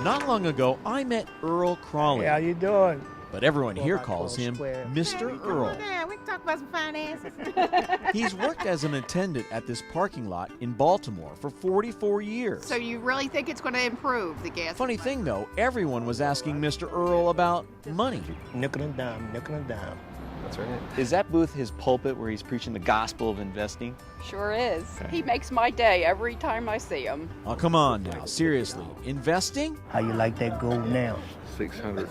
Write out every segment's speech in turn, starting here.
Not long ago, I met Earl Crawley, Hey, how you doing? but everyone here calls him Mr. Earl. Yeah, we can talk about some finances. He's worked as an attendant at this parking lot in Baltimore for 44 years. So you really think it's going to improve the gas? Funny thing though, everyone was asking Mr. Earl about money. Nickel and dime, nickel and dime. That's right. Is that booth his pulpit where he's preaching the gospel of investing? Sure is. He makes my day every time I see him. Oh, come on now, seriously, investing? How you like that gold now? 670.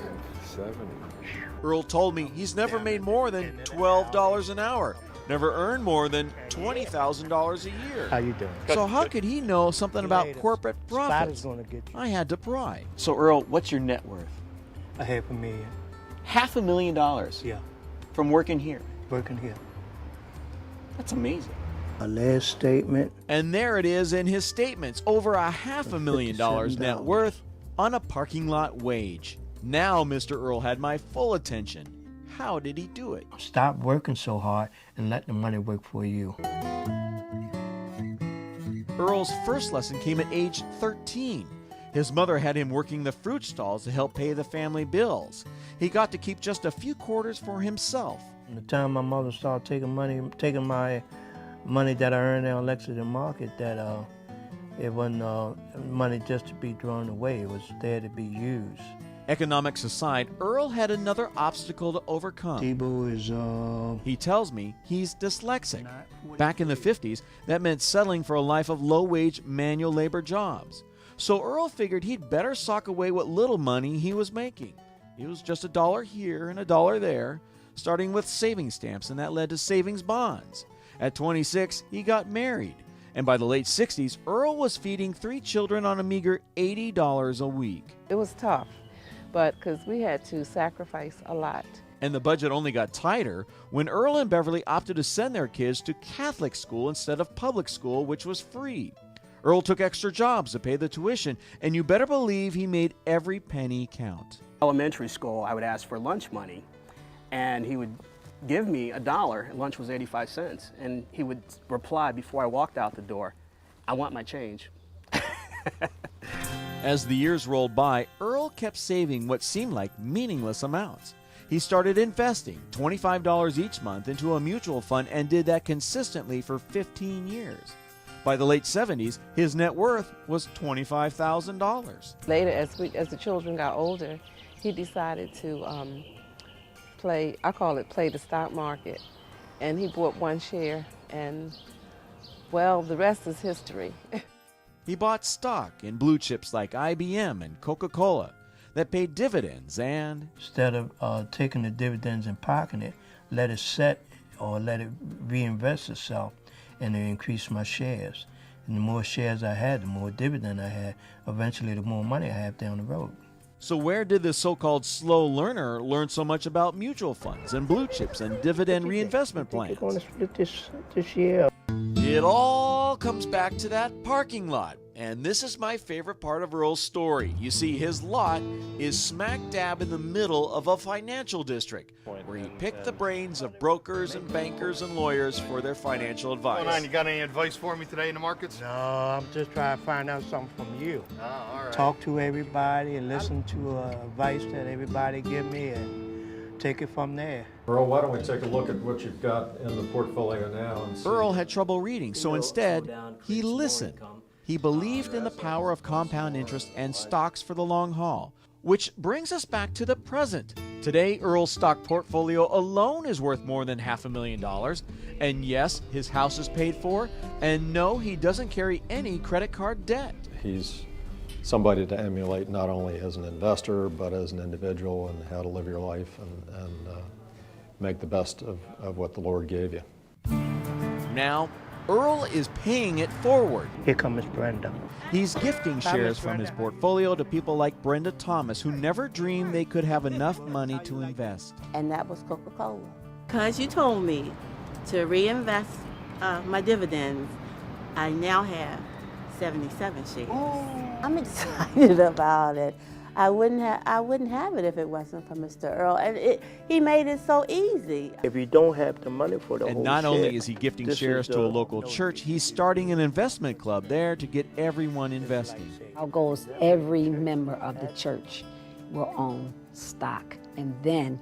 Earl told me he's never made more than $12 an hour, never earned more than $20,000 a year. How you doing? So how could he know something about corporate profits? Spider's gonna get you. I had to pry. So Earl, what's your net worth? $500,000. $500,000 Yeah, from working here. working here. That's amazing. A last statement. And there it is in his statements, over $500,000 net worth on a parking lot wage. Now Mr. Earl had my full attention. How did he do it? Stop working so hard and let the money work for you. Earl's first lesson came at age 13. His mother had him working the fruit stalls to help pay the family bills. He got to keep just a few quarters for himself. From the time my mother started taking my money that I earned on Lexington Market, that it wasn't money just to be thrown away. It was there to be used. Economics aside, Earl had another obstacle to overcome. Tebow is He tells me he's dyslexic. Back in the 50s, that meant settling for a life of low-wage manual labor jobs. So Earl figured he'd better sock away what little money he was making. It was just $1 here and $1 there, starting with savings stamps, and that led to savings bonds. At 26, he got married. And by the late 60s, Earl was feeding 3 children on a meager $80 a week. It was tough, but because we had to sacrifice a lot. And the budget only got tighter when Earl and Beverly opted to send their kids to Catholic school instead of public school, which was free. Earl took extra jobs to pay the tuition, and you better believe he made every penny count. Elementary school, I would ask for lunch money, and he would give me $1, and lunch was 85 cents, and he would reply before I walked out the door, "I want my change." As the years rolled by, Earl kept saving what seemed like meaningless amounts. He started investing $25 each month into a mutual fund and did that consistently for 15 years. By the late 70s, his net worth was $25,000. Later, as the children got older, he decided to play the stock market. And he bought 1 share, and, well, the rest is history. He bought stock in blue chips like IBM and Coca-Cola that paid dividends and... Instead of taking the dividends and parking it, let it set or let it reinvest itself and to increase my shares. And the more shares I had, the more dividend I had. Eventually, the more money I have down the road. So where did this so-called slow learner learn so much about mutual funds and blue chips and dividend reinvestment plans? We're going to split this year. It all comes back to that parking lot. And this is my favorite part of Earl's story. You see, his lot is smack dab in the middle of a financial district where he picked the brains of brokers and bankers and lawyers for their financial advice. What's going on? You got any advice for me today in the markets? No, I'm just trying to find out something from you. Oh, all right. Talk to everybody and listen to advice that everybody give me and take it from there. Earl, why don't we take a look at what you've got in the portfolio now and see. Earl had trouble reading, so instead, he listened. He believed in the power of compound interest and stocks for the long haul, which brings us back to the present. Today, Earl's stock portfolio alone is worth more than $500,000. And yes, his house is paid for. And no, he doesn't carry any credit card debt. He's somebody to emulate not only as an investor, but as an individual and how to live your life and make the best of what the Lord gave you. Now, Earl is paying it forward. Here comes Brenda. He's gifting shares from his portfolio to people like Brenda Thomas, who never dreamed they could have enough money to invest. And that was Coca-Cola. Because you told me to reinvest my dividends, I now have 77 shares. I'm excited about it. I wouldn't have it if it wasn't for Mr. Earl. And he made it so easy. If you don't have the money for the And whole not share, only is he gifting this shares is to a the- local church, he's starting an investment club there to get everyone investing. Our goal is every member of the church will own stock, and then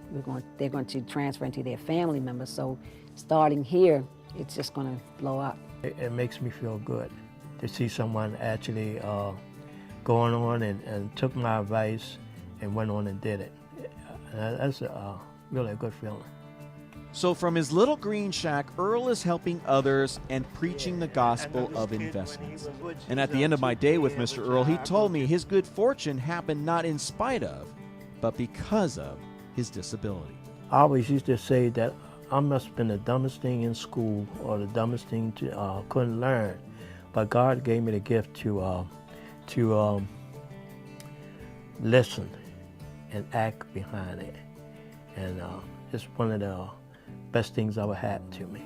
they're going to transfer into their family members. So starting here, it's just going to blow up. It makes me feel good to see someone actually going on and took my advice and went on and did it. That's really a good feeling. So from his little green shack, Earl is helping others and preaching the gospel of investments. And at the end of my day with Mr. Earl, he told me his good fortune happened not in spite of, but because of his disability. I always used to say that I must have been the dumbest thing in school or the dumbest thing couldn't learn, but God gave me the gift to listen and act behind it, and it's one of the best things ever happened to me.